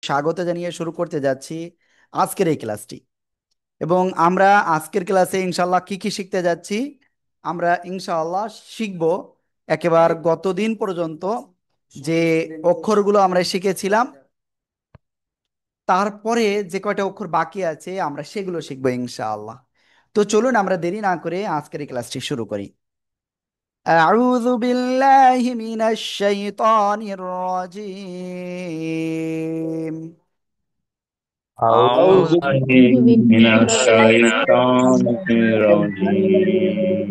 স্বাগত জানিয়ে শুরু করতে যাচ্ছি আজকের এই ক্লাসটি। এবং আমরা আজকের ক্লাসে ইনশাল্লাহ কি কি শিখতে যাচ্ছি? আমরা ইনশাআল্লাহ শিখব একেবারে গতদিন পর্যন্ত যে অক্ষরগুলো আমরা শিখেছিলাম, তারপরে যে কয়টা অক্ষর বাকি আছে আমরা সেগুলো শিখবো ইনশাআল্লাহ। তো চলুন আমরা দেরি না করে আজকের এই ক্লাসটি শুরু করি। أعوذ بالله من الشيطان الرجيم. أعوذ أعوذ بالله من بالله من الشيطان الرجيم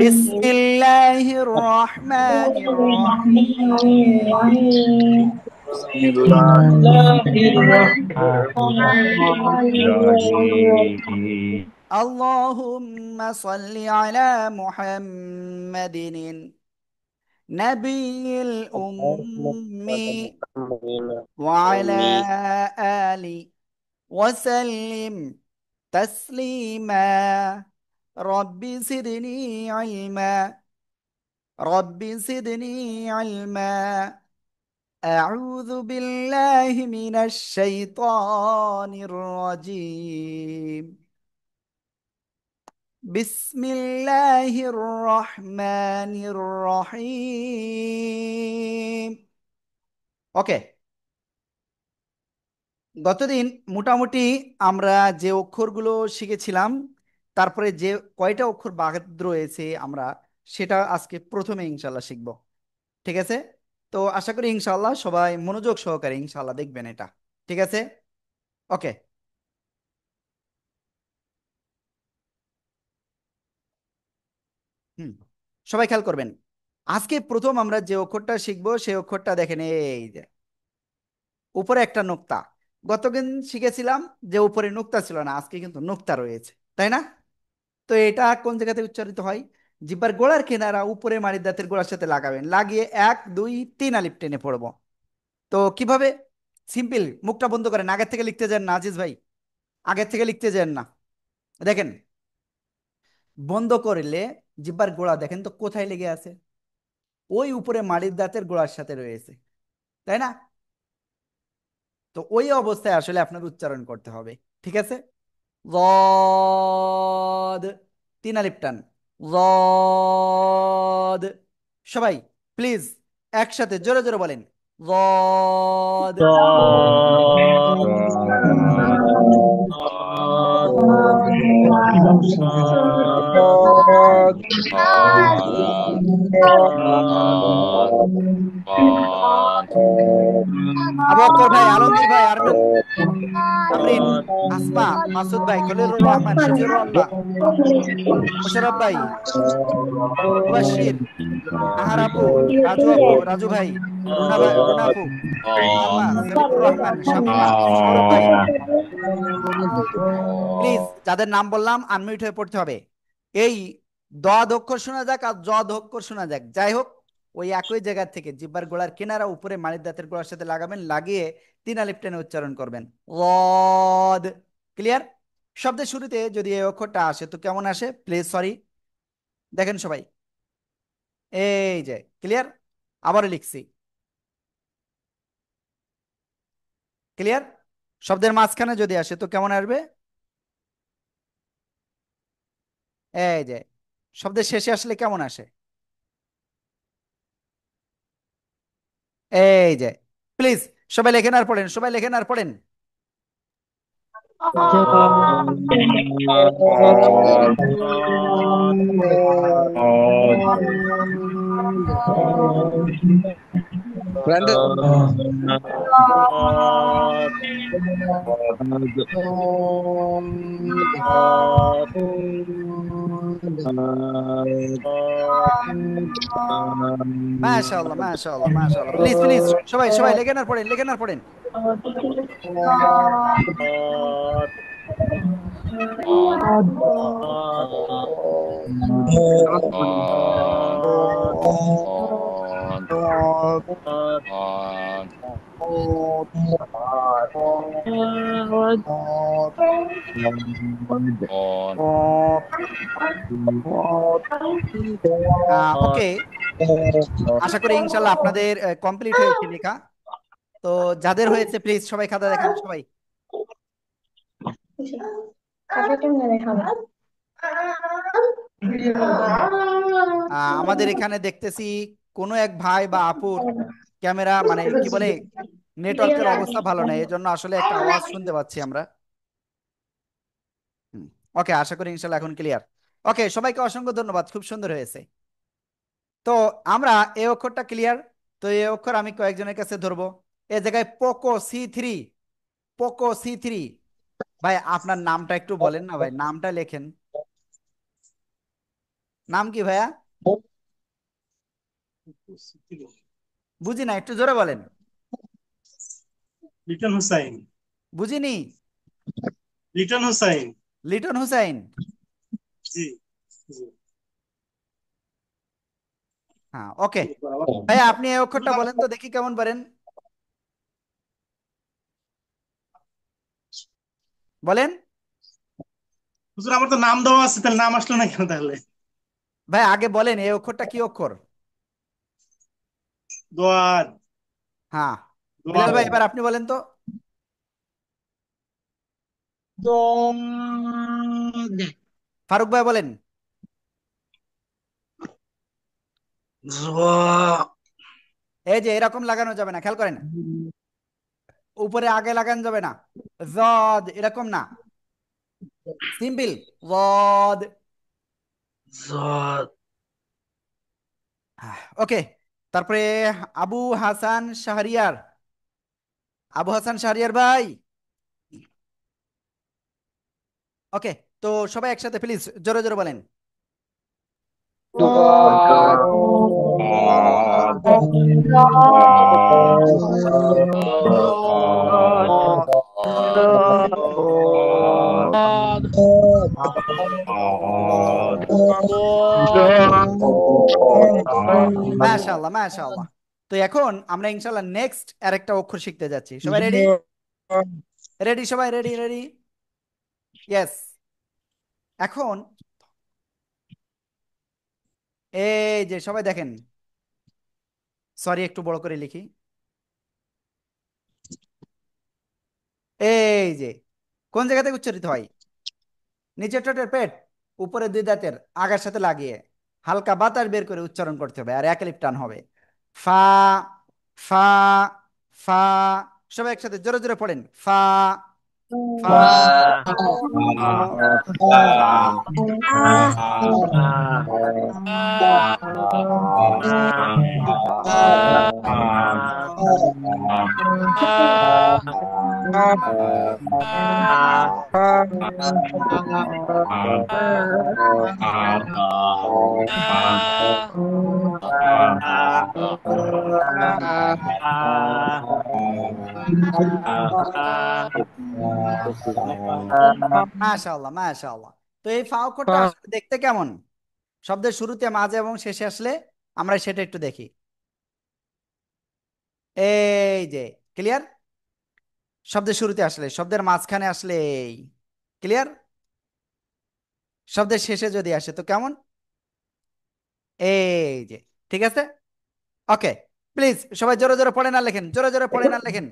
بسم الله الرحمن الرحيم. بسم الله الرحمن الرحيم اللهم صل على محمد نبي الأمي وعلى آله وسلم تسليما. رب زدني علما، رب زدني علما. أعوذ بالله من الشيطان الرجيم. بسم الله الرحمن الرحيم. ওকে, গতদিন মোটামুটি আমরা যে অক্ষরগুলো শিখেছিলাম, তারপরে যে কয়টা অক্ষর বাদ রয়েছে আমরা সেটা আজকে প্রথমে ইনশাল্লাহ শিখব। ঠিক আছে? তো আশা করি ইনশাল্লাহ সবাই মনোযোগ সহকারে ইনশাল্লাহ দেখবেন এটা। ঠিক আছে? ওকে। হুম, সবাই খেয়াল করবেন। আজকে প্রথম আমরা যে অক্ষরটা শিখবো সেই অক্ষরটা দেখেন, এই যে উপরে একটা নোক্তা। গতদিন শিখেছিলাম যে উপরে নোক্তা ছিল না, আজকে কিন্তু নোক্তা রয়েছে, তাই না? তো এটা কোন জায়গাতে উচ্চারিত হয়? জিহ্বার গোড়ার কিনারা উপরে মাড়ির দাঁতের গোড়ার সাথে লাগাবেন, লাগিয়ে 1 2 3 আলিফ টেনে পড়বো। তো কিভাবে? সিম্পল, মুখটা বন্ধ করেন, আগের থেকে লিখতে যান না আজিজ ভাই, আগের থেকে লিখতে যান না। দেখেন, বন্ধ করলে জিহ্বার গোড়া দেখেন তো কোথায় লেগে আছে? ওই উপরে মাড়ির দাঁতের গোড়ার সাথে রয়েছে, তাই না? তো ওই অবস্থায় আসলে আপনার উচ্চারণ করতে হবে। ঠিক আছে? ضاد, 3 আলিফ টান। ضاد। সবাই প্লিজ একসাথে জোরে জোরে বলেন, ضاد। صاد আবু বকর ভাই, আলমগীর ভাই, আরমান, আমরিন, আসমা, মাসুদ ভাই, খলিলুর রহমান, শফিউর রহমান, মোশাররফ ভাই, মুবাশশির, আহার আপু, রাজু আপু, রাজু ভাই, রুনা ভাই, রুনা আপু, সালমা, সাবিকুর রহমান, শামিমা, সৌরভ ভাই, প্লিজ যাদের নাম বললাম আনমিউট হয়ে পড়তে হবে। এই দদ অক্ষর শোনা যাক আর জদ অক্ষর শোনা যাক, যাই হোক, ওই একই জায়গা থেকে জিহ্বার গোড়ার কিনারা উপরে মাড়ির দাঁতের গোড়ার সাথে লাগাবেন, লাগিয়ে 3 আলিফ টেনে উচ্চারণ করবেন, রদ। ক্লিয়ার? শব্দের শুরুতে যদি এই অক্ষরটা আসে তো কেমন আসে প্লিজ? সরি, দেখেন সবাই, এই যে ক্লিয়ার। আবারও লিখছি, ক্লিয়ার। শব্দের মাঝখানে যদি আসে তো কেমন আসবে? এই যে শব্দের শেষে আসলে কেমন আসে? এই যে, প্লিজ সবাই লেখেন আর পড়েন, সবাই লেখেন আর পড়েন। Brandon. মাশাআল্লাহ, মাশাআল্লাহ, মাশাআল্লাহ। প্লিজ প্লিজ সবাই সবাই লেখেন আর পড়েন, লেখেন আর পড়েন। ওকে, আশা করি ইনশাল্লাহ আপনাদের কমপ্লিট হয়েছে লেখা। তো যাদের হয়েছে প্লিজ সবাই খাতা দেখান সবাই। খাতা কেমনে দেখাবো? আমাদের এখানে দেখতেছি কোনো এক ভাই বা আপুর ক্যামেরা মানে কি বলে নেটওয়ার্কের অবস্থা ভালো নয়, এই জন্য আসলে একটা আওয়াজ শুনতে পাচ্ছি আমরা। ওকে, আশা করি ইনশাল্লাহ এখন ক্লিয়ার। ওকে, সবাইকে অসংখ্য ধন্যবাদ, খুব সুন্দর হয়েছে। তো আমরা এই অক্ষরটা ক্লিয়ার। তো এই অক্ষর আমি কয়েকজনের কাছে ধরবো। এই জায়গায় পোকো C3, পোকো C3। ভাই আপনার নামটা একটু বলেন না ভাই, নামটা লেখেন। নাম কি ভাইয়া? বুঝি না, একটু জোরে বলেন। লিটন হুসাইন। বুঝিনি। লিটন হুসাইন। লিটন হুসাইন। জি জি। হ্যাঁ, ওকে। ভাইয়া আপনি এই অক্ষরটা বলেন তো দেখি কেমন পারেন, বলেন। হুজুর আমার তো নাম দেওয়া আছে, তাহলে নাম আসলো না কেন তাহলে? ভাই আগে বলেন এই অক্ষরটা কি অক্ষর। দোয়ার। হ্যাঁ। বিলাল দোয়ার। ভাই এবার আপনি বলেন তো। দোদ। ফারুক ভাই বলেন। জ। এই যে এরকম লাগানো যাবে না, খেয়াল করেন। উপরে আগে লাগানো যাবে না। জদ এরকম না, সিম্পল ওয়াদ। জদ। ওকে। তারপরে আবু হাসান শাহরিয়ার। আবু হাসান শাহরিয়ার ভাই। ওকে। তো সবাই একসাথে প্লিজ জোরে জোরে বলেন। মাশাআল্লাহ মাশাআল্লাহ। তো এখন আমরা ইনশাআল্লাহ নেক্সট আরেকটা অক্ষর শিখতে যাচ্ছি, সবাই রেডি? রেডি সবাই, রেডি রেডি। ইয়েস। এখন এই যে সবাই দেখেন, সরি একটু বড় করে লিখি। এই যে কোন জায়গা থেকে উচ্চারিত হয়? নিচের ঠোঁটের পেট, উপরে দুই দাঁতের আগার সাথে লাগিয়ে হালকা বাতাস বের করে উচ্চারণ করতে হবে, আর এক লিপ টান হবে। ফা, ফা, ফা। সবাই একসাথে জোরে জোরে পড়েন। ফা, ফা, মাশাআল্লাহ মাশাআল্লাহ। তো এই ফা অক্ষরটা আসলে দেখতে কেমন? শব্দের শুরুতে, মাঝে এবং শেষে আসলে আমরা সেটা একটু দেখি। এই যে ক্লিয়ার। শব্দের শুরুতে আসলে, শব্দের মাঝখানে আসলে ক্লিয়ার, শব্দের শেষে যদি আসে তো কেমন? এই যে, ঠিক আছে। ওকে, প্লিজ সবাই জোরে জোরে পড়েন আর লেখেন, জোরে জোরে পড়েন আর লেখেন।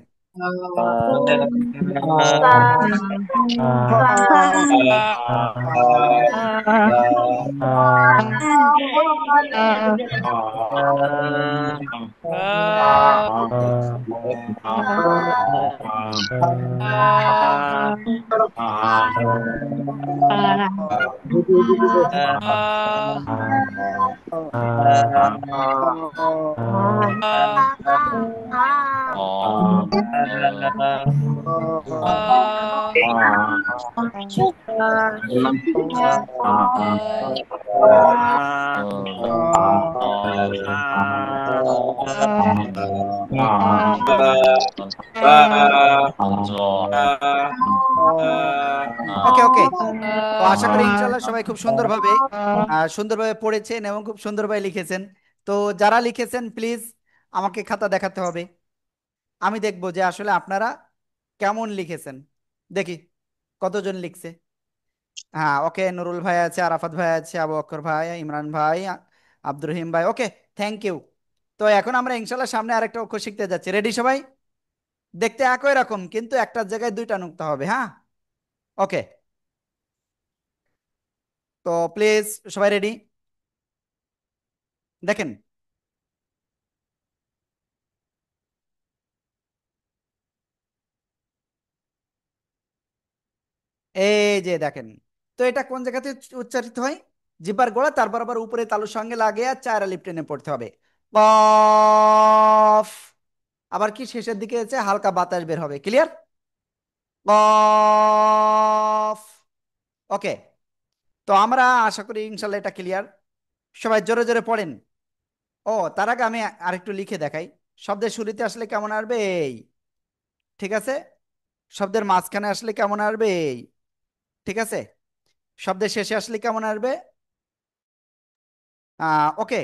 ওকে ওকে। তো আশা করি ইনশাল্লাহ সবাই খুব সুন্দরভাবে সুন্দরভাবে পড়েছেন এবং খুব সুন্দরভাবে লিখেছেন। তো যারা লিখেছেন প্লিজ আমাকে খাতা দেখাতে হবে, আমি দেখবো যে আসলে আপনারা কেমন লিখেছেন। দেখি কতজন লিখছে। হ্যাঁ ওকে, নুরুল ভাই আছে, আরাফাত ভাই আছে, আবু বকর ভাই, ইমরান ভাই, আব্দুর রহিম ভাই। ওকে, থ্যাংক ইউ। তো এখন আমরা ইনশাল্লাহ সামনে আরেকটা অক্ষর শিখতে যাচ্ছি, রেডি সবাই? দেখতে একই রকম কিন্তু একটা জায়গায় দুইটা নুক্তা হবে, হ্যাঁ। ওকে, তো প্লিজ সবাই রেডি, দেখেন। এই যে দেখেন, তো এটা কোন জায়গাতে উচ্চারিত হয়? জিহ্বার গোড়া, তারপর আবার উপরে তালুর সঙ্গে লাগিয়ে চার আলিফ টেনে পড়তে হবে। কফ। আবার কি শেষের দিকে আছে হালকা বাতাস বের হবে, ক্লিয়ার? কফ। ওকে, তো আমরা আশা করি ইনশাল্লাহ এটা ক্লিয়ার। সবাই জোরে জোরে পড়েন। ও, তার আগে আমি আরেকটু লিখে দেখাই। শব্দের শুরুতে আসলে কেমন আসবে এই, ঠিক আছে। শব্দের মাঝখানে আসলে কেমন আসবে এই, ঠিক আছে। শব্দের শেষে আসলে কেমন আসবে, ওকে।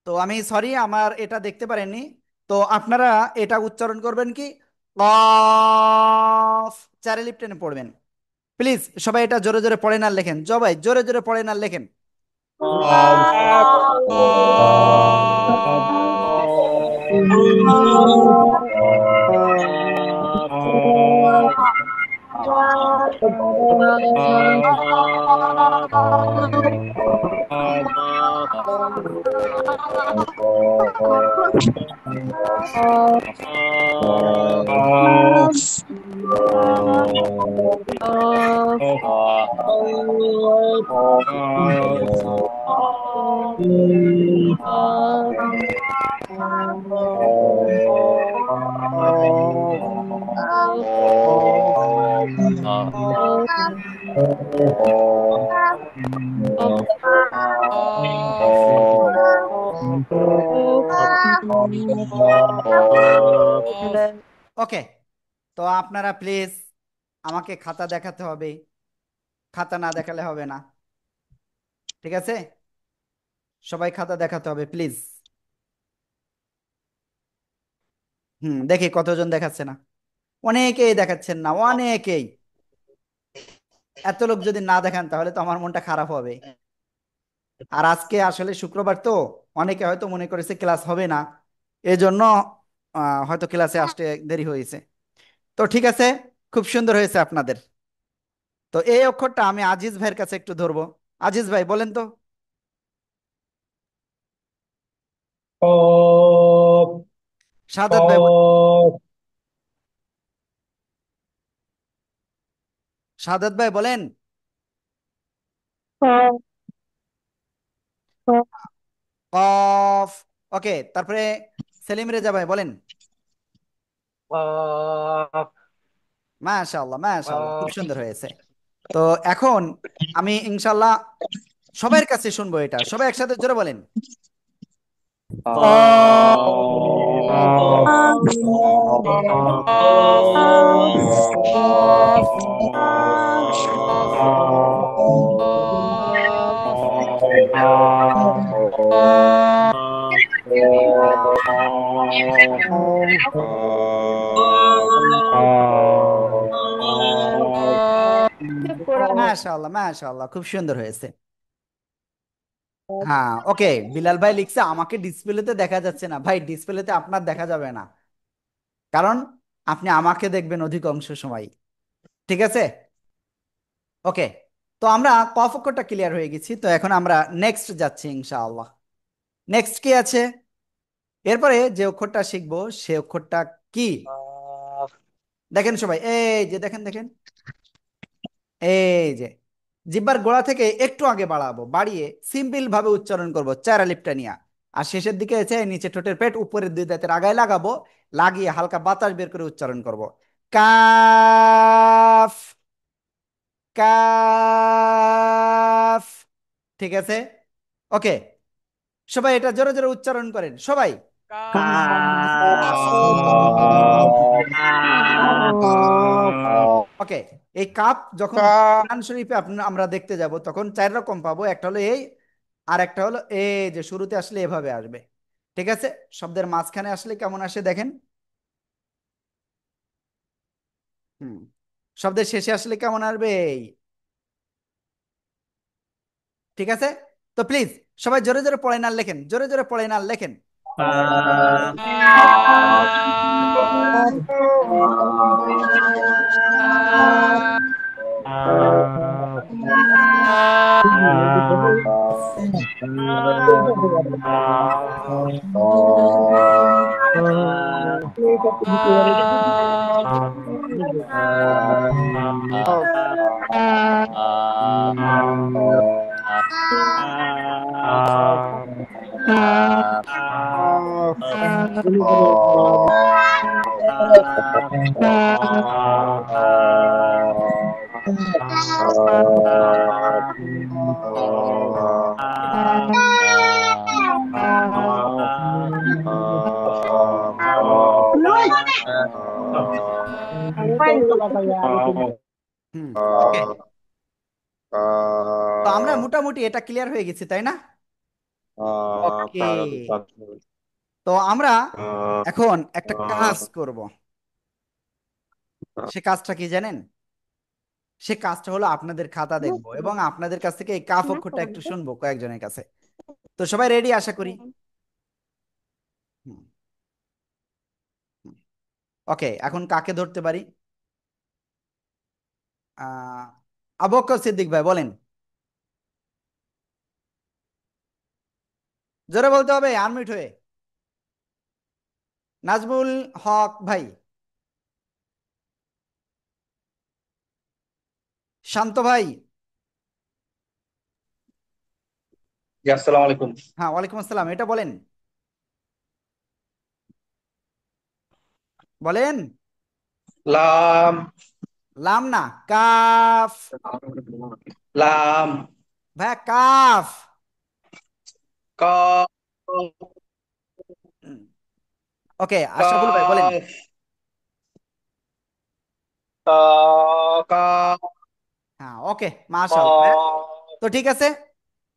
তো আমি সরি, আমার এটা দেখতে পারেননি। তো আপনারা এটা উচ্চারণ করবেন কি, কফ, চারে লিপ টেনে পড়বেন। প্লিজ সবাই এটা জোরে জোরে পড়েন আর লেখেন, সবাই জোরে জোরে পড়েন আর লেখেন। ওকে, তো আপনারা প্লিজ আমাকে খাতা দেখাতে হবে, খাতা না দেখালে হবে না, ঠিক আছে। সবাই খাতা দেখাতে হবে প্লিজ। দেখি কতজন দেখাচ্ছে না। অনেকেই দেখাচ্ছেন না, অনেকেই। এত লোক যদি না দেখান তাহলে তো আমার মনটা খারাপ হবে। আর আজকে আসলে শুক্রবার তো, অনেকে হয়তো মনে করেছে ক্লাস হবে না, এজন্য হয়তো ক্লাসে আসতে দেরি হয়েছে। তো ঠিক আছে, খুব সুন্দর হয়েছে আপনাদের। তো এই অক্ষরটা আমি আজিজ ভাইয়ের কাছে একটু ধরবো। আজিজ ভাই বলেন তো। কফ। শাহাদাত ভাই বলেন। কফ। শাহাদাত ভাই বলেন। কফ। ওকে, তারপরে সেলিম রেজা ভাই বলেন। কফ। মাশাআল্লাহ মাশাআল্লাহ, খুব কফ। সুন্দর হয়েছে। তো এখন আমি ইনশাল্লাহ সবার কাছে শুনবো, এটা সবাই একসাথে জোরে বলেন। মাশাআল্লাহ মাশাআল্লাহ, খুব সুন্দর হয়েছে। হ্যাঁ, ওকে। বিলাল ভাই লিখছে আমাকে ডিসপ্লেতে দেখা যাচ্ছে না। ভাই ডিসপ্লেতে আপনার দেখা যাবে না, কারণ আপনি আমাকে দেখবেন অধিকাংশ সময়, ঠিক আছে। ওকে, তো আমরা কফ অক্ষরটা ক্লিয়ার হয়ে গেছি, তো এখন আমরা নেক্সট যাচ্ছি ইনশাআল্লাহ। নেক্সট কি আছে? এরপরে যে অক্ষরটা শিখবো সে অক্ষরটা কি, দেখেন সবাই, এই যে দেখেন দেখেন, এই যে জিহ্বার গোড়া থেকে একটু আগে বাড়াবো, বাড়িয়ে সিম্পল ভাবে উচ্চারণ করব চার আলিফটা নিয়ে। আর শেষের দিকে আছে নিচে ঠোঁটের পেট, উপরের দুই দাঁতের আগায় লাগাবো, লাগিয়ে হালকা বাতাস বের করে উচ্চারণ করব। কাফ, কাফ, ঠিক আছে। ওকে, সবাই এটা জোরে জোরে উচ্চারণ করেন সবাই। ওকে, এই কাপ যখন কোরআন শরীফে আমরা দেখতে যাব তখন চার রকম পাবো, একটা হলো এই, আর একটা হলো এই যে শুরুতে আসলে এভাবে আসবে, ঠিক আছে। শব্দের মাঝখানে আসলে কেমন আসে দেখেন। হুম, শব্দের শেষে আসলে কেমন আসবে এই, ঠিক আছে। তো প্লিজ সবাই জোরে জোরে পড়েন আর লেখেন, জোরে জোরে পড়েন আর লেখেন। হুম। ওকে, তো আমরা মোটামুটি এটা ক্লিয়ার হয়ে গেছি, তাই না? ওকে, তো আমরা এখন একটা কাজ করব। সে কাজটা কি জানেন? সে কাজটা হলো আপনাদের খাতা দেখবো এবং আপনাদের কাছ থেকে এই কাফ অক্ষরটা একটু শুনবো কয়েকজনের কাছে। তো সবাই রেডি আশা করি। হুম, হুম। ওকে, এখন কাকে ধরতে পারি? আহ আবু বকর সিদ্দিক ভাই বলেন। জোরে বলতে হবে, আনমিউট হয়ে। নাজমুল হক ভাই। শান্ত ভাই। জি, আসসালামু আলাইকুম। হ্যাঁ, ওয়ালাইকুম আসসালাম, এটা বলেন। বলেন। লাম। লাম না, কাফ। লাম। ভাই কাফ। কফ। ওকে, আশরাফুল ভাই বলেন। কফ। কফ। হ্যাঁ, ওকে, মাশাআল্লাহ ভাইয়া। কফ। তো ঠিক আছে,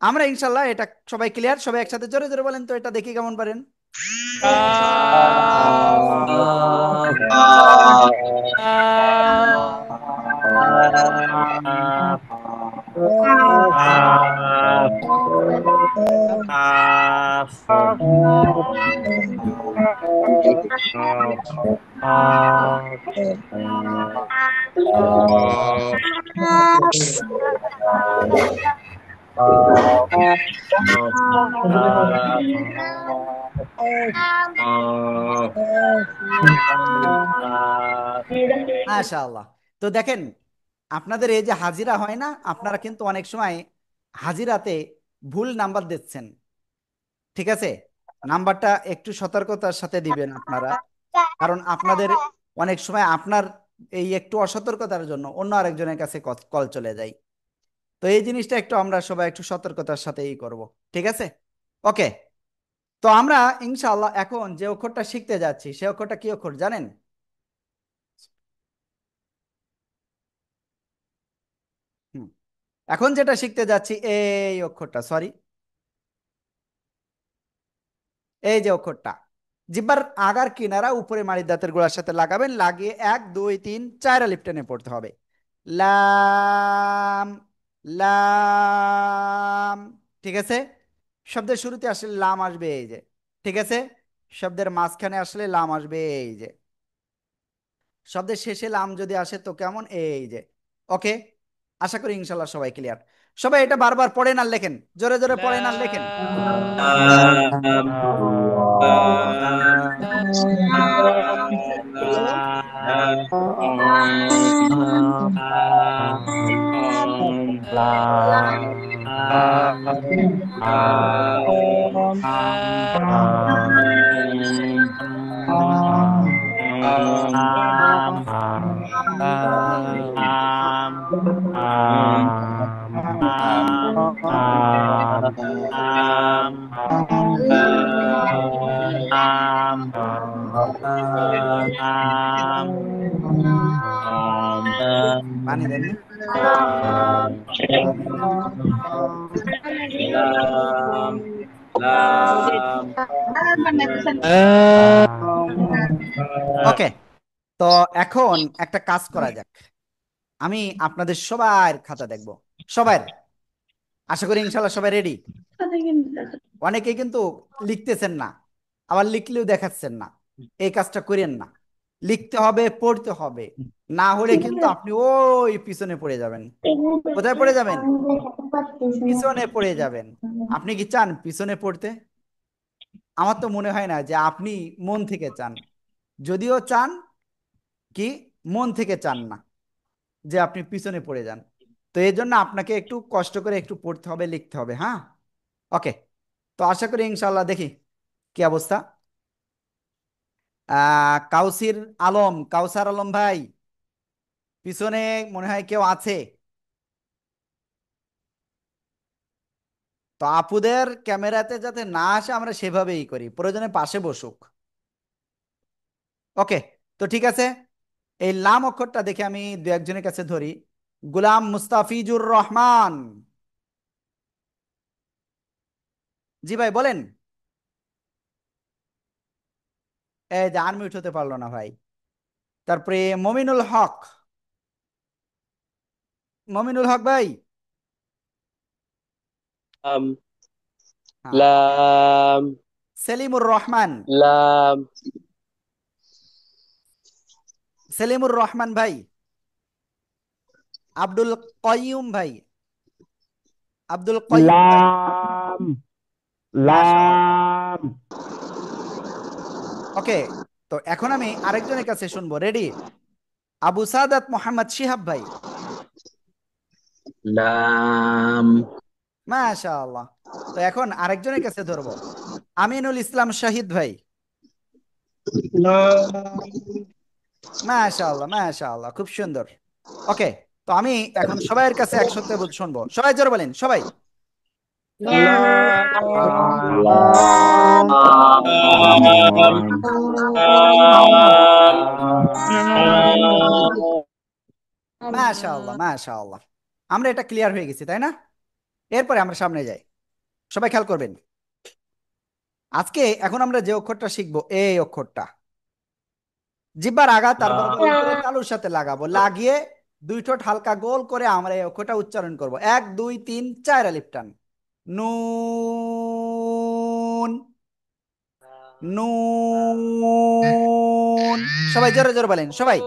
আমরা ইনশাল্লাহ এটা সবাই ক্লিয়ার, সবাই একসাথে জোরে জোরে বলেন তো, এটা দেখি কেমন পারেন। মাশাআল্লাহ। তো দেখেন, আপনাদের এই যে হাজিরা হয় না, আপনারা কিন্তু অনেক সময় হাজিরাতে ভুল নাম্বার দিচ্ছেন। ঠিক আছে, নাম্বারটা একটু সতর্কতার সাথে দিবেন আপনারা, কারণ আপনাদের অনেক সময় আপনার এই একটু অসতর্কতার জন্য অন্য আরেকজনের কাছে কল চলে যায়। তো এই জিনিসটা একটু আমরা সবাই একটু সতর্কতার সাথেই করব। ঠিক আছে, ওকে। তো আমরা ইনশাআল্লাহ এখন যে অক্ষরটা শিখতে যাচ্ছি সে অক্ষরটা কি অক্ষর জানেন? হুম, এখন যেটা শিখতে যাচ্ছি এই অক্ষরটা, সরি, এই যে অক্ষরটা, জিহ্বার আগার কিনারা উপরে মাড়ির দাঁতের গোড়ার সাথে লাগাবেন, লাগিয়ে 1 2 3 4 আলিফ টেনে পড়তে হবে। লাম, লাম। ঠিক আছে, শব্দের শুরুতে আসলে লাম আসবে এই যে। ঠিক আছে, শব্দের মাঝখানে আসলে লাম আসবে এই যে। শব্দের শেষে লাম যদি আসে তো কেমন, এই যে। ওকে, আশা করি ইনশাল্লাহ সবাই ক্লিয়ার। সবাই এটা বারবার পড়েন আর লেখেন, জোরে জোরে পড়েন আর লেখেন। পানি দেননি? পানি দেন। ওকে, তো এখন একটা কাজ করা যাক। আমি আপনাদের সবার খাতা দেখব, সবার। আশা করি ইনশাল্লাহ সবাই রেডি। অনেকেই কিন্তু লিখতেছেন না, আবার লিখলেও দেখাচ্ছেন না। এই কাজটা করেন না। লিখতে হবে, পড়তে হবে। না হলে কিন্তু আপনি ওই পিছনে পড়ে যাবেন। কোথায় পড়ে যাবেন? পিছনে পড়ে যাবেন। আপনি কি চান পিছনে পড়তে? আমার তো মনে হয় না যে আপনি মন থেকে চান। যদিও চান, কি মন থেকে চান না যে আপনি পিছনে পড়ে যান। তো এই জন্য আপনাকে একটু কষ্ট করে একটু পড়তে হবে, লিখতে হবে। হ্যাঁ, ওকে। তো আশা করি ইনশাল্লাহ, দেখি কি অবস্থা। কাউসির আলম, কাউসার আলম ভাই, পিছনে মনে হয় কেউ আছে। তো আপুদের ক্যামেরাতে যাতে না আসে আমরা সেভাবেই করি, প্রয়োজনে পাশে বসুক। ওকে। তো ঠিক আছে, এই লাম অক্ষরটা দেখে আমি দু একজনের কাছে ধরি। গুলাম মুস্তাফিজুর রহমান, জি ভাই বলেন। এই যে আনমিউট হতে পারলো না ভাই। তারপরে মমিনুল হক, মমিনুল হক ভাই। لام হ্যাঁ, ওকে। لام সেলিমুর রহমান, لام সেলিমুর রহমান ভাই। আব্দুল কয়ুম ভাই, আব্দুল কয়ুম ভাই। লাম মাশাআল্লাহ। লাম ওকে। তো এখন আমি আরেকজনের কাছে শুনবো, রেডি? আবু সাদাত মোহাম্মদ শিহাব ভাই। লাম মাশাআল্লাহ। তো এখন আরেকজনের কাছে ধরবো, আমিনুল ইসলাম শাহিদ ভাই। মাশাআল্লাহ, মাশাআল্লাহ, খুব সুন্দর। ওকে। তো আমি এখন সবাইয়ের কাছে একসাথে শুনবো, সবাই জোরে বলেন, সবাই। লাম মাশাআল্লাহ, মাশাআল্লাহ। আমরা এটা ক্লিয়ার হয়ে গেছি, তাই না? এরপরে আমরা সামনে যাই। সবাই খেয়াল করবেন। আজকে এখন আমরা যে অক্ষরটা শিখবো, এই অক্ষরটা জিহ্বার আগা তার বরাবর উপরে তালুর সাথে লাগাবো, লাগিয়ে দুই ঠোঁট হালকা গোল করে আমরা এই অক্ষরটা উচ্চারণ করব। 1 2 3 4 আলিফ টান। নুন, নুন। সবাই জোরে জোরে বলেন, সবাই।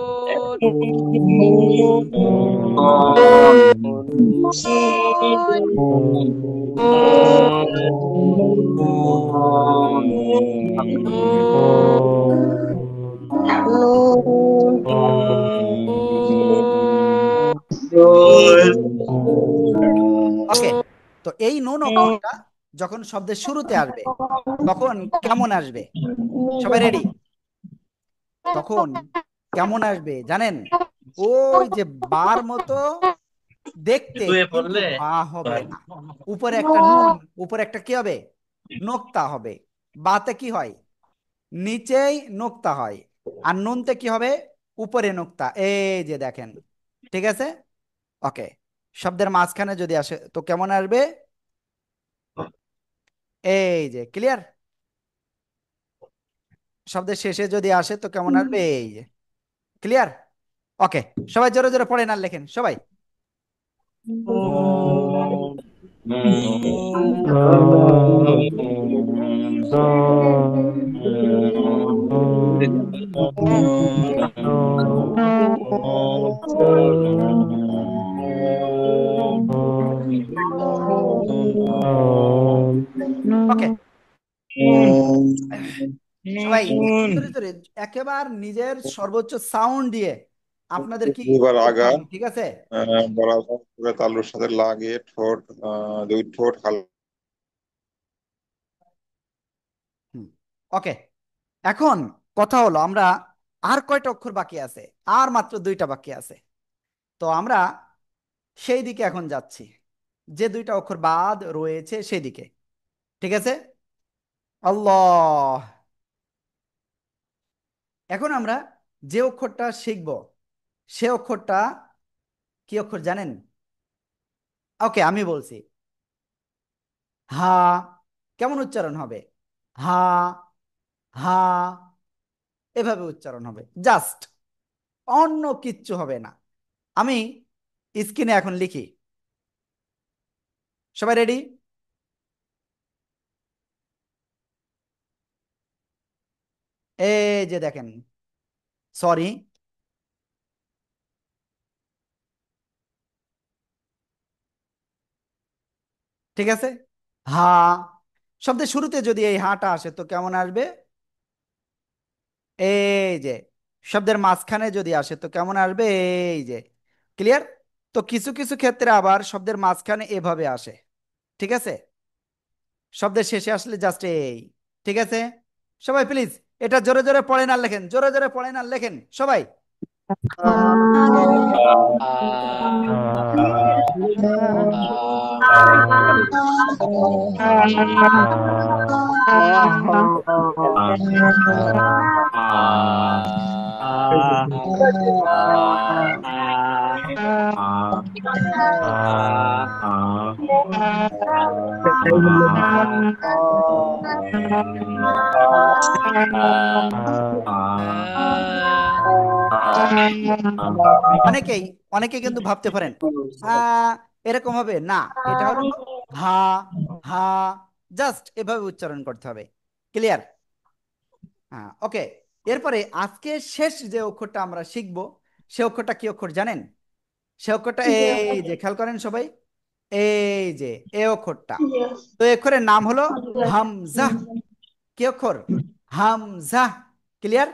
ওকে। তো এই নুন অক্ষরটা যখন শব্দের শুরুতে আসবে তখন কেমন আসবে? সবাই রেডি? তখন কেমন আসবে জানেন? ওই যে বার মতো দেখতে, শুয়ে কিন্তু পড়লে বা হবে না। উপরে একটা নুন, উপরে একটা কি হবে? নোক্তা হবে। বাতে কি হয়? নিচেই নোক্তা হয়। আর নুনতে কি হবে? উপরে নোক্তা। এই যে দেখেন, ঠিক আছে। ওকে। শব্দের মাঝখানে যদি আসে তো কেমন আসবে? এই যে ক্লিয়ার। শব্দের শেষে যদি আসে তো কেমন আসবে? এই যে ক্লিয়ার। ওকে। সবাই জোরে জোরে পড়েন আর লেখেন, সবাই। ওকে। সবাই একটু জোরে জোরে, একেবারে নিজের সর্বোচ্চ সাউন্ড দিয়ে আপনাদের কি এবার পড়তে আগা হবে, ঠিক আছে? বরাবর করে তালুর সাথে লাগিয়ে ঠোঁট দুই ঠোঁট হালকা হুম। ওকে। এখন কথা হলো, আমরা আর কয়টা অক্ষর বাকি আছে? আর মাত্র দুইটা বাকি আছে। তো আমরা সেই দিকে এখন যাচ্ছি, যে দুইটা অক্ষর বাদ রয়েছে সেই দিকে। ঠিক আছে। আল্লাহ। এখন আমরা যে অক্ষরটা শিখব সে অক্ষরটা কি অক্ষর জানেন? ওকে, আমি বলছি। হা। কেমন উচ্চারণ হবে? হা, হা, এভাবে উচ্চারণ হবে জাস্ট, অন্য কিচ্ছু হবে না। আমি স্ক্রিনে এখন লিখি, সবাই রেডি? এই যে দেখেন, সরি, ঠিক আছে, হা। শব্দের শুরুতে যদি এই হাটা আসে তো কেমন আসবে? এই যে। শব্দের মাঝখানে যদি আসে তো কেমন আসবে? এই যে। ক্লিয়ার? তো কিছু কিছু ক্ষেত্রে আবার শব্দের মাঝখানে এভাবে আসে, ঠিক আছে, শব্দের শেষে আসলে জাস্ট এই, ঠিক আছে। সবাই প্লিজ এটা জোরে জোরে পড়েন আর লেখেন, জোরে জোরে পড়েন আর লেখেন সবাই। অনেকেই অনেকে কিন্তু ভাবতে পারেন এরকম হবে না, এটা হলো হা, হা, জাস্ট এভাবে উচ্চারণ করতে হবে। ক্লিয়ার? হ্যাঁ, ওকে। এরপরে আজকে শেষ যে অক্ষরটা আমরা শিখবো সে অক্ষরটা কি অক্ষর জানেন? সে অক্ষরটা এই যে, খেয়াল করেন সবাই, এই যে এ অক্ষরটা। তো এই অক্ষরের নাম হলো হামজা। কি অক্ষর? হামজা। ক্লিয়ার?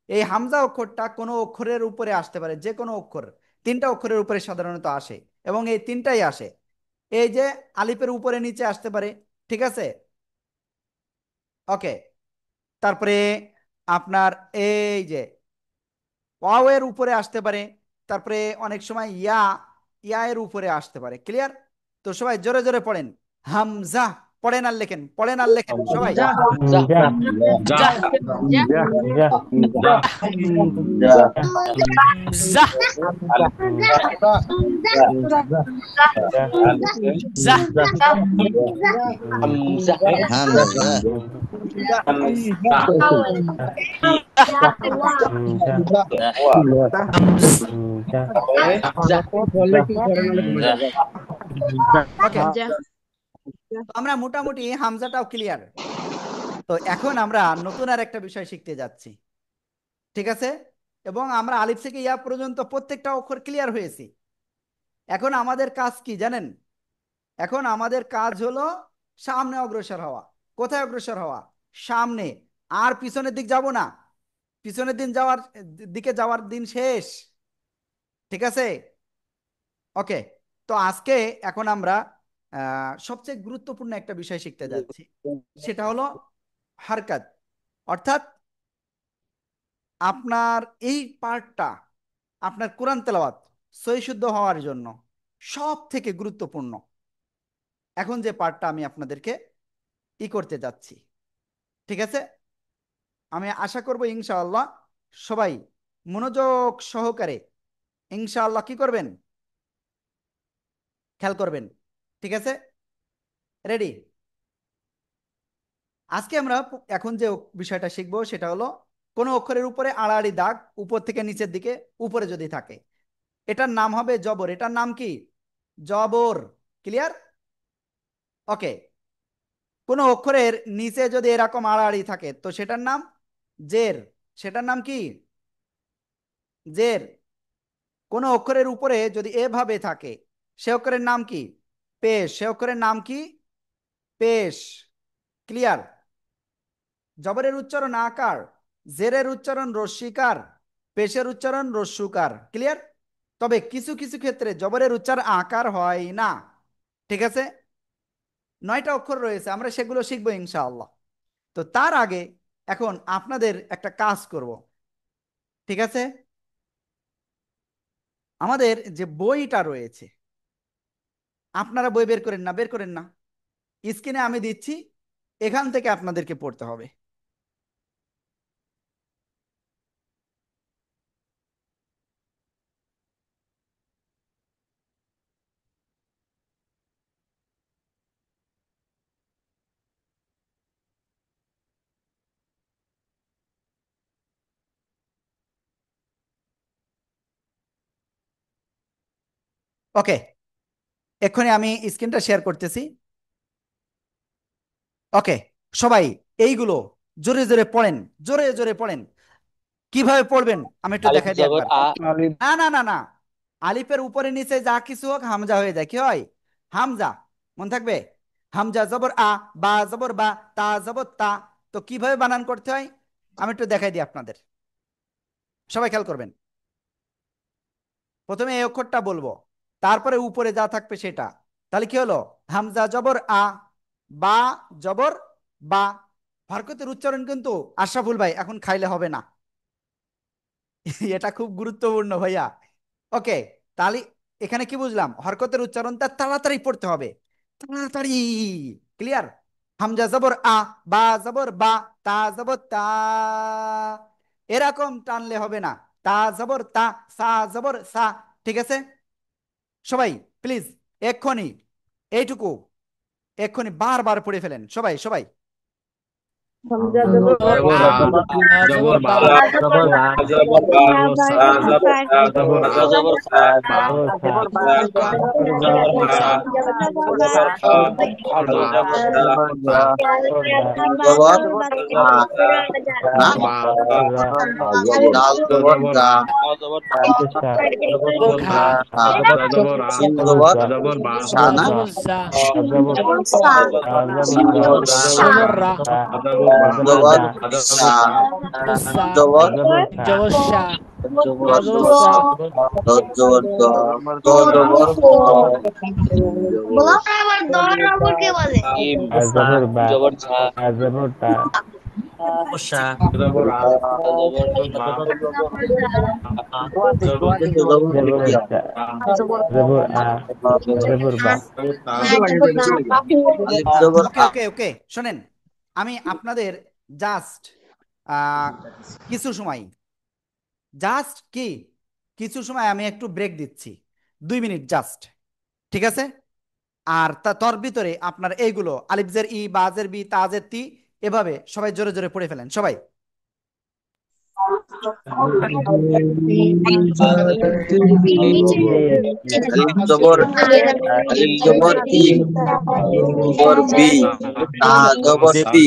এই হামজা অক্ষরটা কোনো অক্ষরের উপরে আসতে পারে, যে কোনো অক্ষর, তিনটা অক্ষরের উপরে সাধারণত আসে, এবং এই তিনটাই আসে। এই যে আলিফের উপরে নিচে আসতে পারে, ঠিক আছে, ওকে। তারপরে আপনার এই যে ওয়াও এর উপরে আসতে পারে, তারপরে অনেক সময় ইয়া, ইয়া এর উপরে আসতে পারে। ক্লিয়ার? তো সবাই জোরে জোরে পড়েন হামজা, পড়েন আর লেখেন, পড়েন আর লেখেন সবাই। যা যা যা, যা, যা, হামজা যা ওকে। আমরা মোটামুটি হামজাটাও ক্লিয়ার। তো এখন আমরা নতুন আর একটা বিষয় শিখতে যাচ্ছি, ঠিক আছে, এবং আমরা আলিফ থেকে ইয়া পর্যন্ত প্রত্যেকটা অক্ষর ক্লিয়ার হয়েছি। এখন আমাদের কাজ কি জানেন? এখন আমাদের কাজ হলো সামনে অগ্রসর হওয়া। কোথায় অগ্রসর হওয়া? সামনে। আর পিছনের দিক যাব না, পিছনের দিকে যাওয়ার দিন শেষ, ঠিক আছে, ওকে। তো আজকে এখন আমরা সবচেয়ে গুরুত্বপূর্ণ একটা বিষয় শিখতে যাচ্ছি, সেটা হলো হারকাত। অর্থাৎ আপনার এই পার্টটা, আপনার কোরআন তেলাওয়াত সহি শুদ্ধ হওয়ার জন্য সব থেকে গুরুত্বপূর্ণ। এখন যে পার্টটা আমি আপনাদেরকে করতে যাচ্ছি, ঠিক আছে, আমি আশা করব ইনশাআল্লাহ সবাই মনোযোগ সহকারে ইনশাআল্লাহ কি করবেন, খেয়াল করবেন, ঠিক আছে, রেডি? আজকে আমরা এখন যে বিষয়টা শিখবো সেটা হলো কোনো অক্ষরের উপরে আড়াআড়ি দাগ উপর থেকে নিচের দিকে উপরে যদি থাকে, এটার নাম হবে জবর। এটার নাম কি? জবর। ক্লিয়ার? ওকে। কোনো অক্ষরের নিচে যদি এরকম আড়াআড়ি থাকে তো সেটার নাম জের। সেটার নাম কি? জের। কোনো অক্ষরের উপরে যদি এভাবে থাকে সে অক্ষরের নাম কি? পেশ। সে অক্ষরের নাম কি? পেশ। ক্লিয়ার? জবরের উচ্চারণ আকার, জেরের উচ্চারণ রস্যিকার, পেশের উচ্চারণ রস্যুকার। ক্লিয়ার? তবে কিছু কিছু ক্ষেত্রে জবরের উচ্চারণ আকার হয় না, ঠিক আছে। 9টা অক্ষর রয়েছে, আমরা সেগুলো শিখবো ইনশাআল্লাহ। তো তার আগে এখন আপনাদের একটা কাজ করব, ঠিক আছে। আমাদের যে বইটা রয়েছে, আপনারা বই বের করেন না, বের করেন না, স্ক্রিনে আমি দিচ্ছি, এখান থেকে আপনাদেরকে পড়তে হবে। ওকে, এক্ষুনি আমি স্ক্রিনটা শেয়ার করতেছি। ওকে, সবাই এইগুলো জোরে জোরে পড়েন, জোরে জোরে পড়েন। কিভাবে পড়বেন আমি একটু আলিফ দেখাই দিই জবর একবার। আ। না না না না, আলিফের উপরে নিচে যা কিছু হোক হামজা হয়ে যায়, কি হয়? হামজা। মনে থাকবে, হামজা জবর আ, বা জবর বা, তা জবর তা। তো কিভাবে বানান করতে হয় আমি একটু দেখাই দিই আপনাদের, সবাই খেয়াল করবেন। প্রথমে এই অক্ষরটা বলবো, তারপরে উপরে যা থাকবে সেটা। তাহলে কি হলো? হামজা জবর আ, বা জবর বা। হরকতের উচ্চারণ কিন্তু আশরাফুল ভাই এখন খাইলে হবে না। এটা খুব গুরুত্বপূর্ণ ভাইয়া। ওকে, তাহলে এখানে কি বুঝলাম? হরকতের উচ্চারণটা তাড়াতাড়ি পড়তে হবে, তাড়াতাড়ি। ক্লিয়ার? হামজা জবর আ, বা জবর বা, তা জবর তা, এরকম টানলে হবে না। তা জবর তা, সা জবর সা। ঠিক আছে? সবাই প্লিজ এক্ষুনি এইটুকু এক্ষুনি বারবার পড়ে ফেলেন, সবাই সবাই। হামজা জবর জবর আ, আ, আ জবর বা, বা জবর বা, জবর বা, জবর তা বা, জবর তা, জবর বা আ, জবর বা খা, জবর বা, জবর মা, জবর বা, জবর খা, জবর বা, জবর দা, জবর দা, জবর জবর আ না জবর বা, দাল জবর জবর দা আ, আ জবর দা, জবর দা, আ জবর আ, সিন জবর জবর বা, সা না সিন জবর সা জবর বা, জবর সা জবর সা, জবর জবর জবর দ জবর দ দ জবর দ সিন জবর জিম জবর ঝা, শা, জবর আ, তা জবর মা, এটা তো জবর বলে কি হয় আ, জবর তা, আলিফ জবর ওকে আ ওকে ওকে, শোনেন, আমি আপনাদের জাস্ট কিছু সময়, জাস্ট কি কিছু সময় আমি একটু ব্রেক দিচ্ছি, 2 মিনিট জাস্ট। ঠিক আছে? আর তোর ভিতরে আপনার এইগুলো আলিফজের ই, বাজের বি, তাজের তি, এভাবে সবাই জোরে জোরে পড়ে ফেলেন সবাই। আলিফ জবর আলিফ জবর ই জবর বি তা জবর তি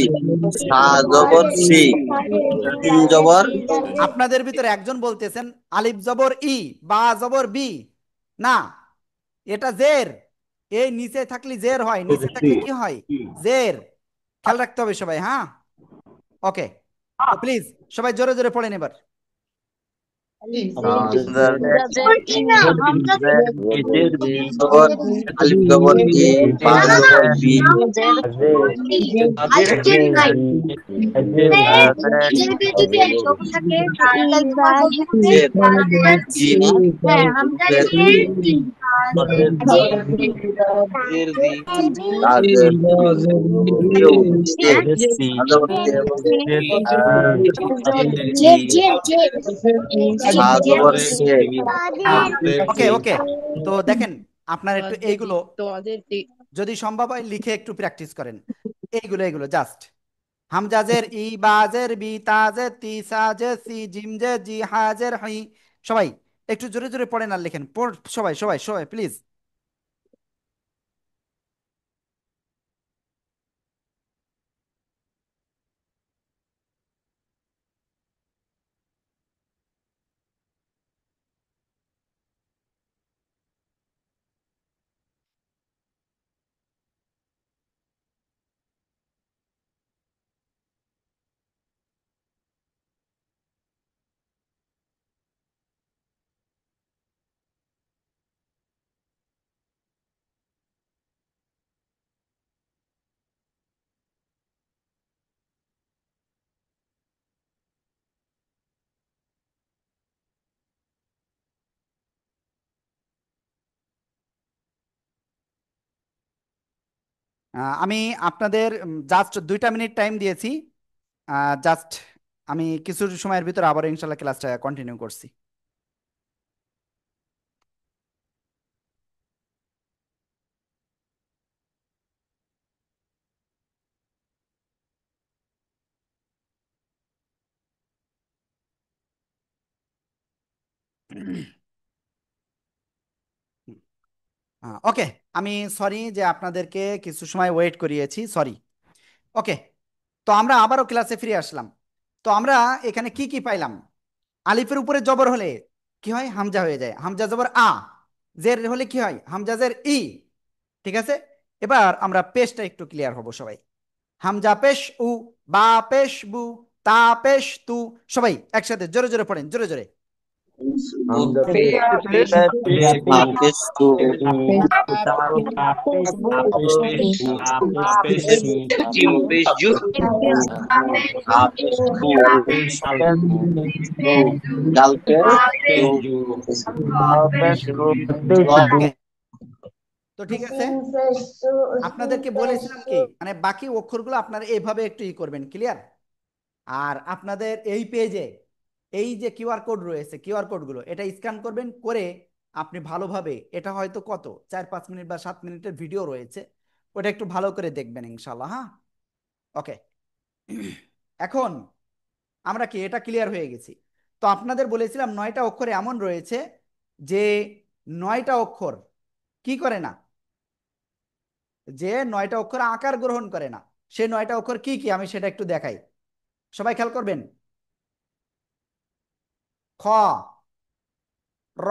সা জবর সি সিন জবর আপনাদের ভিতরে একজন বলতেছেন আলিফ জবর ই, বা জবর বি। না, এটা জের। এই নিচে থাকলে জের হয়, নিচে থাকলে কি হয়? জের। খেয়াল রাখতে হবে সবাই, হ্যাঁ? ওকে, তো প্লিজ সবাই জোরে জোরে পড়েন এবার। জবর আলিফ জবর ই বা জবর বি জের জি জের জির জি, তাজের কেউ কে আজব কে জি, জি সাজবর সে ওকে ওকে, তো দেখেন, আপনার একটু এইগুলো যদি সম্ভব হয় লিখে একটু প্র্যাকটিস করেন। এইগুলো এইগুলো জাস্ট হামজাজের ই, বাজের বি, তাজের তি, সাজের সি, জিমজের জি, হাজের হাই। সবাই একটু জোরে জোরে পড়েন আর লেখেন, সবাই সবাই সবাই প্লিজ। আমি আপনাদের জাস্ট 2টা মিনিট টাইম দিয়েছি। জাস্ট আমি কিছু সময়ের ভিতরে আবার ইনশাল্লাহ ক্লাসটা কন্টিনিউ করছি। ওকে, আমি সরি যে আপনাদেরকে কিছু সময় ওয়েট করিয়েছি, সরি। ওকে, তো আমরা আবারও ক্লাসে ফিরে আসলাম। তো আমরা এখানে কি কি পাইলাম? আলিফের উপরে জবর হলে কি হয়? হামজা হয়ে যায়, হামজা জবর আ। জের হলে কি হয়? হামজা জের ই। ঠিক আছে, এবার আমরা পেশটা একটু ক্লিয়ার হব সবাই। হামজা পেশ উ, বা পেশ বু, তা পেশ তু। সবাই একসাথে জোরে জোরে পড়েন, জোরে জোরে। Apestu, জিম পেশ জু apestu, galpestu, ওকে, তো ঠিক আছে, আপনাদেরকে বলেছিলাম কি মানে বাকি অক্ষরগুলো আপনারা এইভাবে একটু ই করবেন, ক্লিয়ার? আর আপনাদের এই পেজে এই যে কিউআর কোড রয়েছে, কিউআর কোডগুলো এটা স্ক্যান করবেন, করে আপনি ভালোভাবে, এটা হয়তো কত 4-5 মিনিট বা 7 মিনিটের ভিডিও রয়েছে, ওটা একটু ভালো করে দেখবেন ইনশাল্লাহ। হ্যাঁ, ওকে। এখন আমরা কি এটা ক্লিয়ার হয়ে গেছি? তো আপনাদের বলেছিলাম 9টা অক্ষর এমন রয়েছে যে 9টা অক্ষর কি করে না, যে 9টা অক্ষর আকার গ্রহণ করে না। সেই 9টা অক্ষর কি কি আমি সেটা একটু দেখাই, সবাই খেয়াল করবেন। খ, র,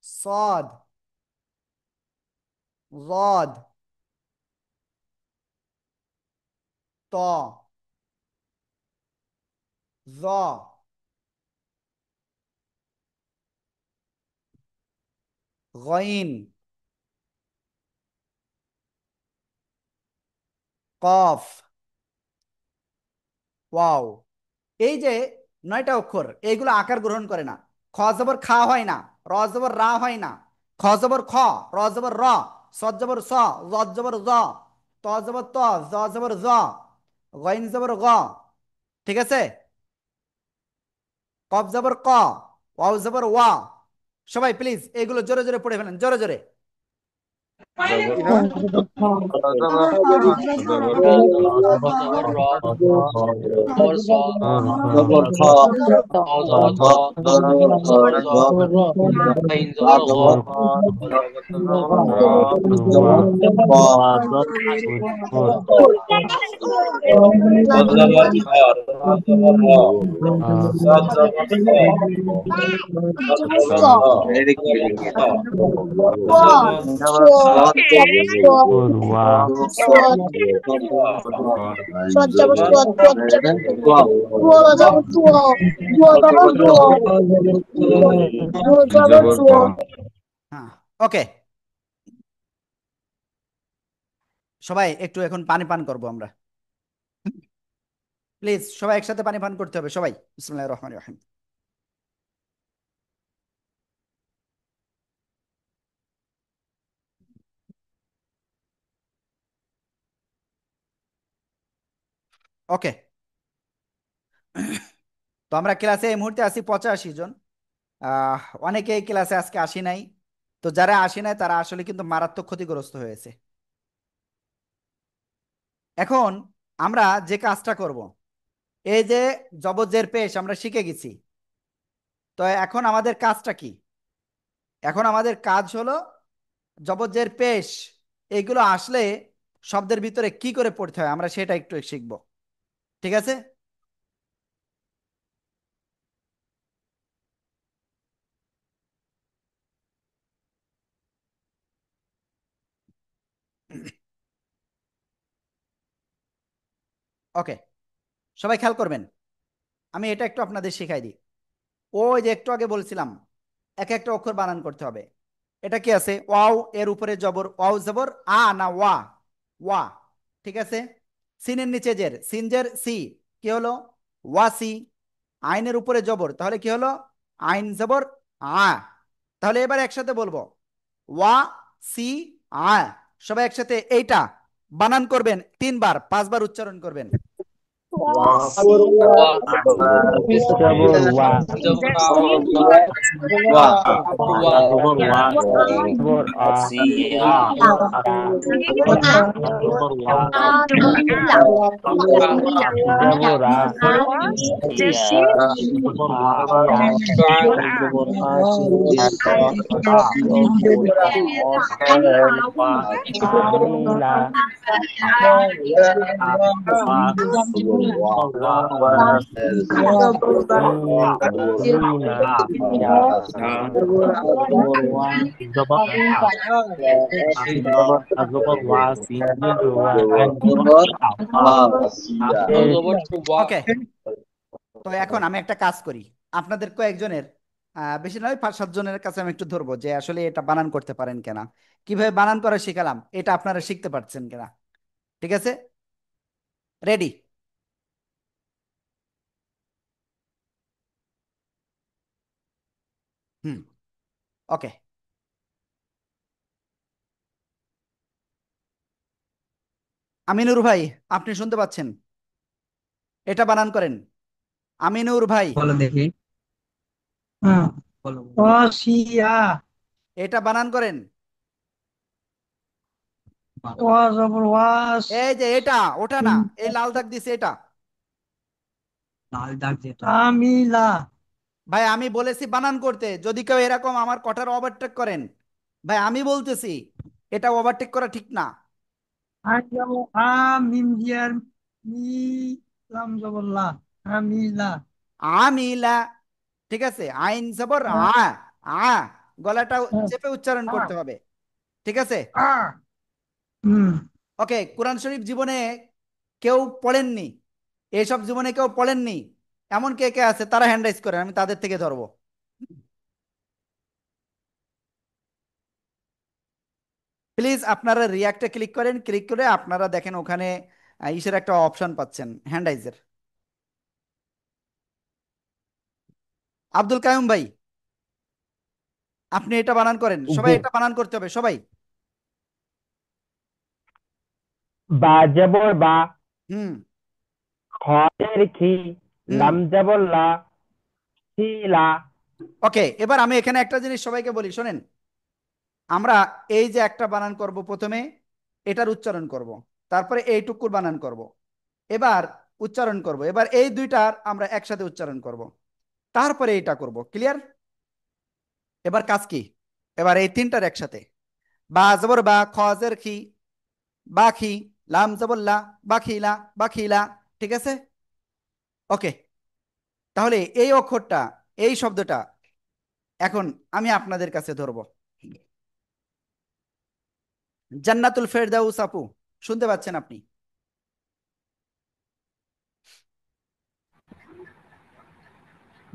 সদ, রদ, ত, জ, গইন, কফ, ওয়াও। এই যে 9টা অক্ষর, এইগুলো আকার গ্রহণ করে না। খ জবর খা হয় না, র জবর রা হয় না, খ জবর খ, র জবর র, স জবর স, জ জবর জ, ত জবর ত, জ জবর জ, গইন জবর গ। ঠিক আছে, কফ জবর ক, ওয়াও জবর ওয়া। সবাই প্লিজ এগুলো জোরে জোরে পড়ে ফেলেন, জোরে জোরে। জবর র জবর র জবর স জবর খ, ত জবর ত জবর জ আইন জবর গ জবর প, very good. জবর প, হ্যাঁ, ওকে। সবাই একটু এখন পানি পান করব আমরা, প্লিজ সবাই একসাথে পানি পান করতে হবে সবাই। বিসমিল্লাহির রহমানির রহিম। ওকে, তো আমরা ক্লাসে এই মুহূর্তে আছি 85 জন। অনেকে এই ক্লাসে আজকে আসি নাই। তো যারা আসি নাই তারা আসলে কিন্তু মারাত্মক ক্ষতিগ্রস্ত হয়েছে। এখন আমরা যে কাজটা করব, এই যে জবর পেশ আমরা শিখে গেছি। তো এখন আমাদের কাজটা কি? এখন আমাদের কাজ হলো জবর পেশ এইগুলো আসলে শব্দের ভিতরে কি করে পড়তে হয় আমরা সেটা একটু শিখব। ঠিক আছে, ওকে। সবাই খেয়াল করবেন, আমি এটা একটু আপনাদের শেখাই দিই। ওই যে একটু আগে বলছিলাম এক একটা অক্ষর বানান করতে হবে। এটা কি আছে? ওয়াও, এর উপরে জবর, ওয়াও জবর আ না ওয়া, ওয়া। ঠিক আছে, সিনের নিচে জের, সিন জের সি, কি হলো? ওয়াসি। আইনের উপরে জবর, তাহলে কি হলো? আইন জবর আ। তাহলে এবার একসাথে বলবো ওয়া সি আ। সবাই একসাথে এইটা বানান করবেন, 3 বার 5 বার উচ্চারণ করবেন। জবর ওয়া জবর ওয়া জবর আ সিয়া জবর ওয়া জবর আ সিয়া জবর ওয়া জবর আমিলা মিনা জবর জবর ওয়া সিন জবর ওয়া ওকে, তো এখন আমি একটা কাজ করি, আপনাদের কয়েকজনের বেশি নয় 5-7 জনের কাছে আমি একটু ধরবো যে আসলে এটা বানান করতে পারেন কিনা, কিভাবে বানান করা শিখালাম এটা আপনারা শিখতে পারছেন কিনা। ঠিক আছে, রেডি? হুম, ওকে। আমিনুর ভাই, আপনি শুনতে পাচ্ছেন? এটা বানান করেন, আমিনুর ভাই। বলো দেখি। হ্যাঁ, ওয়াসিয়া এটা বানান করেন। ওয়া জবর ওয়াস এই যে এটা, ওটা না, এই লাল দাগ দিছে এটা। লাল দাগ যেটা আমিলা ভাই আমি বলেছি বানান করতে, যদি কেউ এরকম আমার কথার ওভারটেক করেন, ভাই আমি বলতেছি এটা ওভারটেক করা ঠিক না। আই যাব আ মিম দিয়ার মি লাম জবর লা আমিলা আমিলা, ঠিক আছে, আইন জবর আ, আ, গলাটা চেপে উচ্চারণ আ করতে হবে। ঠিক আছে, আ হুম ওকে। কোরআন শরীফ জীবনে কেউ পড়েননি, এইসব জীবনে কেউ পড়েননি এমন কে কে আছে তারা হ্যান্ড রাইজ করেন, আমি তাদের থেকে ধরবো। প্লিজ আপনারা রিয়াক্টে ক্লিক করেন, ক্লিক করে আপনারা দেখেন ওখানে ইসের একটা অপশন পাচ্ছেন হ্যান্ড রাইজের। আব্দুল কায়ুম ভাই, আপনি এটা বানান করেন, সবাই জি। এটা বানান করতে হবে সবাই। বা জবর বা হুম, খয়ের খি হুম। লাম জবর লা শিলা ওকে, এবার আমি এখানে একটা জিনিস সবাইকে বলি শোনেন, আমরা এই যে একটা বানান করব প্রথমে, এটার উচ্চারণ করব, তারপরে এইটুকুর বানান করব, এবার উচ্চারণ করব, এবার এই দুইটার আমরা একসাথে উচ্চারণ করব, তারপরে এইটা করব। ক্লিয়ার? এবার কাজ কি, এবার এই তিনটার একসাথে, বা জবর বা, খ জের খি, বাখি, লাম জবর লা, বাখিলা, বাখিলা। ঠিক আছে, ওকে। তাহলে এই অক্ষরটা, এই শব্দটা এখন আমি আপনাদের কাছে ধরবো, জান্নাতুল ফেরদাউস। আপু শুনতে পাচ্ছেন আপনি?